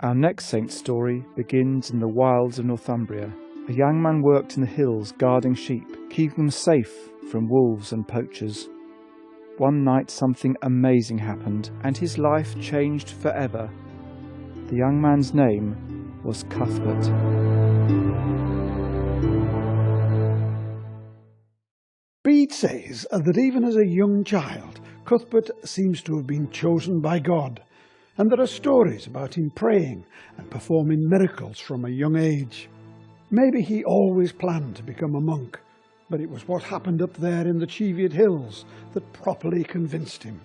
Our next saint's story begins in the wilds of Northumbria. A young man worked in the hills guarding sheep, keeping them safe from wolves and poachers. One night something amazing happened, and his life changed forever. The young man's name was Cuthbert. Bede says that even as a young child, Cuthbert seems to have been chosen by God, and there are stories about him praying and performing miracles from a young age. Maybe he always planned to become a monk, but it was what happened up there in the Cheviot Hills that properly convinced him.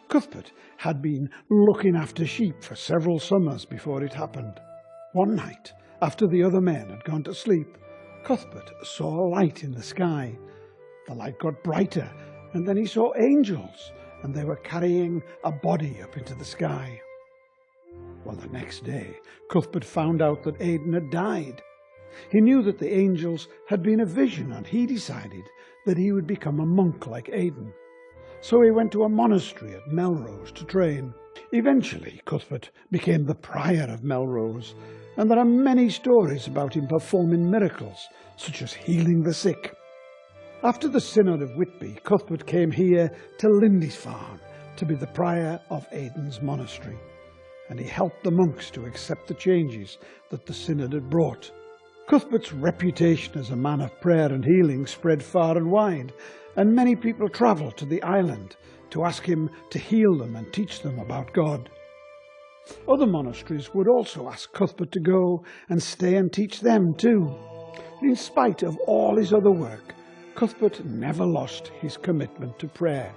Cuthbert had been looking after sheep for several summers before it happened. One night, after the other men had gone to sleep, Cuthbert saw a light in the sky. The light got brighter, and then he saw angels, and they were carrying a body up into the sky. Well, the next day, Cuthbert found out that Aidan had died. He knew that the angels had been a vision, and he decided that he would become a monk like Aidan. So he went to a monastery at Melrose to train. Eventually, Cuthbert became the prior of Melrose, and there are many stories about him performing miracles, such as healing the sick. After the Synod of Whitby, Cuthbert came here to Lindisfarne to be the prior of Aidan's monastery, and he helped the monks to accept the changes that the Synod had brought. Cuthbert's reputation as a man of prayer and healing spread far and wide, and many people travelled to the island to ask him to heal them and teach them about God. Other monasteries would also ask Cuthbert to go and stay and teach them too. In spite of all his other work, Cuthbert never lost his commitment to prayer,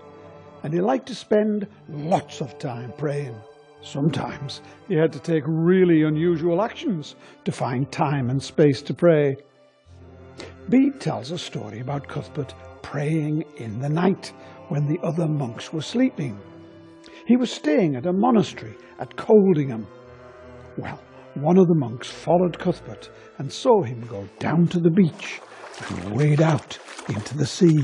and he liked to spend lots of time praying. Sometimes he had to take really unusual actions to find time and space to pray. Bede tells a story about Cuthbert praying in the night when the other monks were sleeping. He was staying at a monastery at Coldingham. Well, one of the monks followed Cuthbert and saw him go down to the beach and wade out into the sea.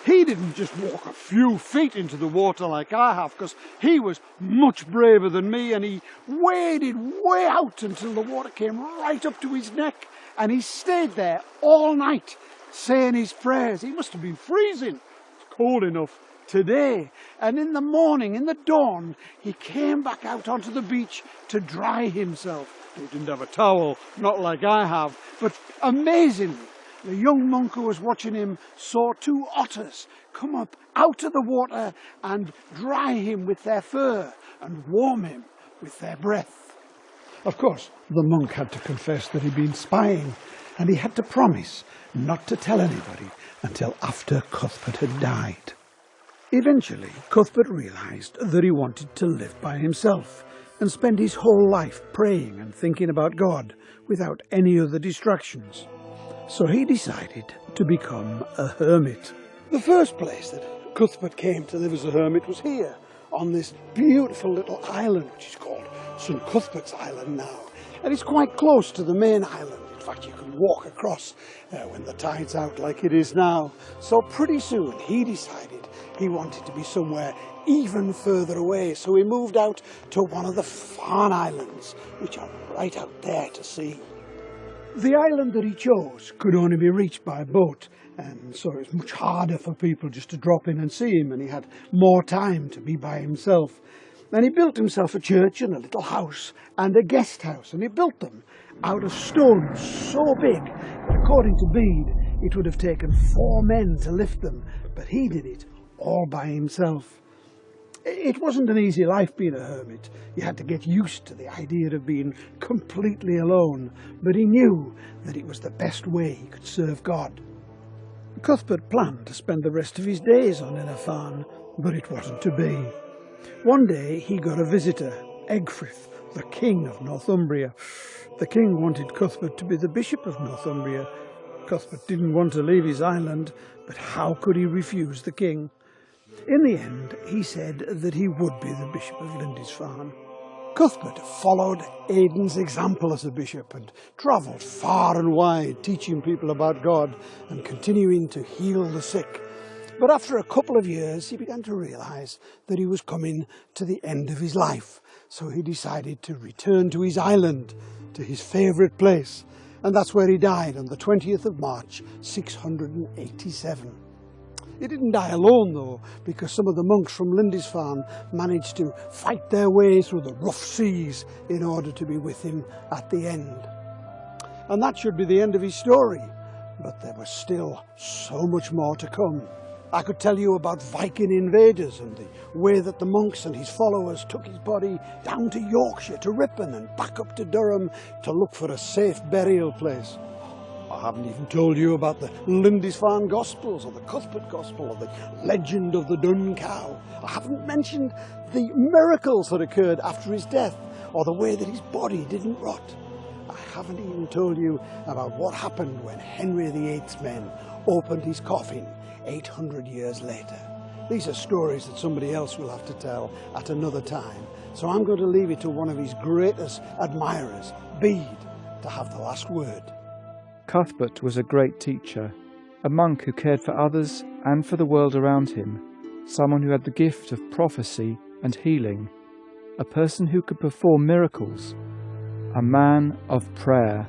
He didn't just walk a few feet into the water like I have, because he was much braver than me, and he waded way out until the water came right up to his neck, and he stayed there all night saying his prayers. He must have been freezing. It's cold enough today. And in the morning, in the dawn, he came back out onto the beach to dry himself. He didn't have a towel, not like I have, but amazingly, the young monk who was watching him saw two otters come up out of the water and dry him with their fur and warm him with their breath. Of course, the monk had to confess that he'd been spying, and he had to promise not to tell anybody until after Cuthbert had died. Eventually, Cuthbert realised that he wanted to live by himself and spend his whole life praying and thinking about God without any other distractions. So he decided to become a hermit. The first place that Cuthbert came to live as a hermit was here, on this beautiful little island, which is called St Cuthbert's Island now. And it's quite close to the main island. In fact, you can walk across when the tide's out like it is now. So pretty soon he decided he wanted to be somewhere even further away. So he moved out to one of the Farne Islands, which are right out there to sea. The island that he chose could only be reached by boat, and so it was much harder for people just to drop in and see him, and he had more time to be by himself. And he built himself a church and a little house and a guest house, and he built them out of stones so big that, according to Bede, it would have taken 4 men to lift them, but he did it all by himself. It wasn't an easy life being a hermit. You had to get used to the idea of being completely alone, but he knew that it was the best way he could serve God. Cuthbert planned to spend the rest of his days on Farne, but it wasn't to be. One day he got a visitor, Egfrith, the king of Northumbria. The king wanted Cuthbert to be the bishop of Northumbria. Cuthbert didn't want to leave his island, but how could he refuse the king? In the end, he said that he would be the Bishop of Lindisfarne. Cuthbert followed Aidan's example as a bishop and travelled far and wide, teaching people about God and continuing to heal the sick. But after a couple of years, he began to realise that he was coming to the end of his life. So he decided to return to his island, to his favourite place. And that's where he died on the 20th of March, 687. He didn't die alone though, because some of the monks from Lindisfarne managed to fight their way through the rough seas in order to be with him at the end. And that should be the end of his story, but there was still so much more to come. I could tell you about Viking invaders and the way that the monks and his followers took his body down to Yorkshire, to Ripon and back up to Durham to look for a safe burial place. I haven't even told you about the Lindisfarne Gospels or the Cuthbert Gospel or the legend of the Dun Cow. I haven't mentioned the miracles that occurred after his death or the way that his body didn't rot. I haven't even told you about what happened when Henry VIII's men opened his coffin 800 years later. These are stories that somebody else will have to tell at another time, so I'm going to leave it to one of his greatest admirers, Bede, to have the last word. Cuthbert was a great teacher, a monk who cared for others and for the world around him, someone who had the gift of prophecy and healing, a person who could perform miracles, a man of prayer.